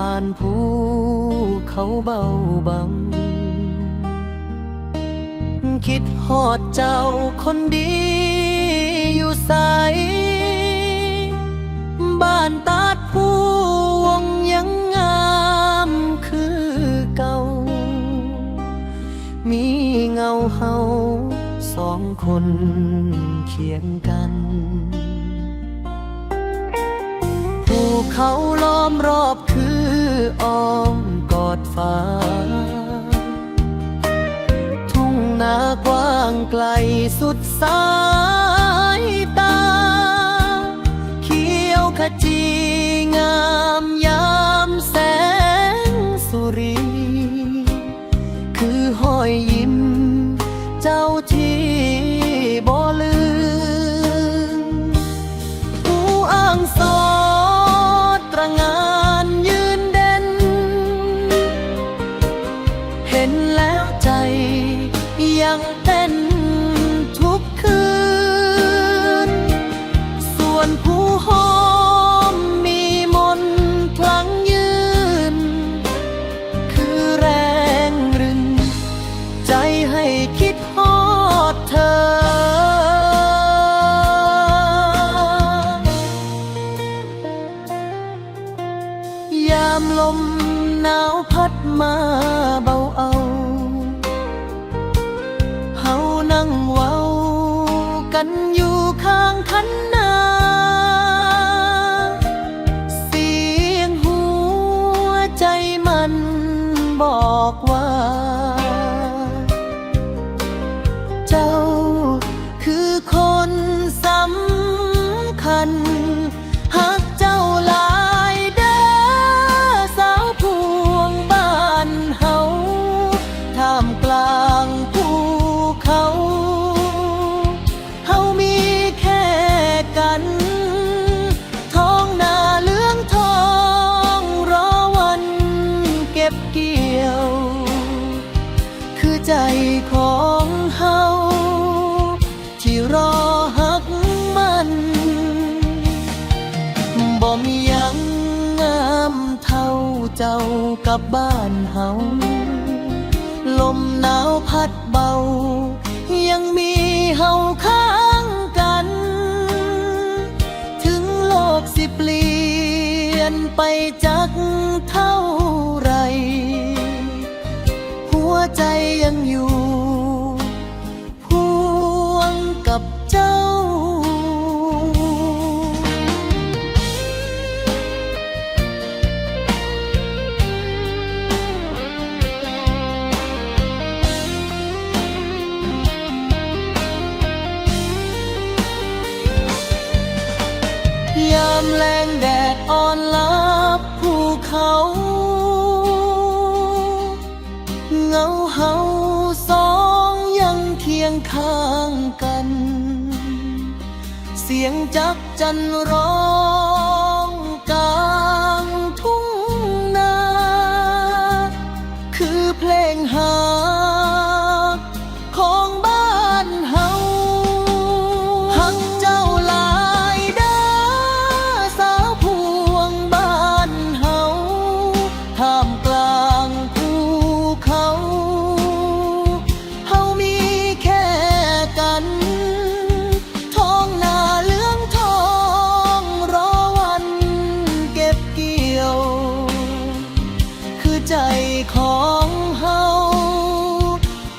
ผ่านภูเขาเบาบังคิดฮอดเจ้าคนดีอยู่ไสบ้านตาดผู้วงยังงามคือเก่ามีเงาเฮาสองคนเคียงกันภูเขาล้อมรอบคืออ้อมกอดฟ้าทุ่งนากว้างไกลสุดสายตาเขียวขจีงามยามแสงสุรีคือห้อยยิ้มเจ้าที่บ่ลืมผู้อ้างสอดตระหง่านยืนเด่นเห็นแล้วใจยังเต้นทุกคืนส่วนผู้หอมมีมนต์คลั่งยืนคือแรงรึงใจให้คิดฮอดเธอยามลมหนาวพัดมาเบาเอาเฮานั่งเว้ากันอยู่ข้างคันนาเสียงหัวใจมันบอกว่าเจ้าคือคนสำคัญหักเจ้าหลายเด้อสาวพวงบ้านเฮาท่ามกลางภูเขาเฮามีแค่กันท้องนาเหลืองทองรอวันเก็บเกี่ยวคือใจของเฮาที่รอหักมันบ่มีหยังงามเท่าเจ้ากับบ้านเฮาลมหนาวพัดเบายังมีเฮาข้างกันถึงโลกสิเปลี่ยนไปจักเท่าไรหัวใจยังอยู่พวงกับเจ้ายามแรงแดดอ่อนลับภูเขาเงาเฮาสองยังเคียงข้างกันเสียงจักจั่นร้องกลางทุ่งนาคือเพลงฮักของบ้านเฮาฮักเจ้าหลายเด้อสาวพวงบ้านเฮาท่ามกลางภูเขาเฮามีแค่กันท้องนาเหลืองทองรอวันเก็บเกี่ยวคือใจของเฮา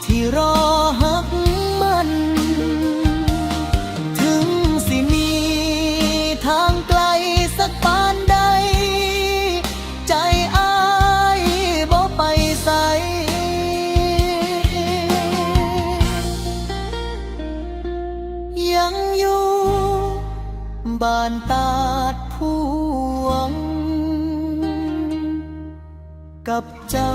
ที่รอหักมันถึงสิมีทางไกลสักปานใดใจอ้ายบ่ไปไสยังอยู่บ้านตาดพวงกับเจ้า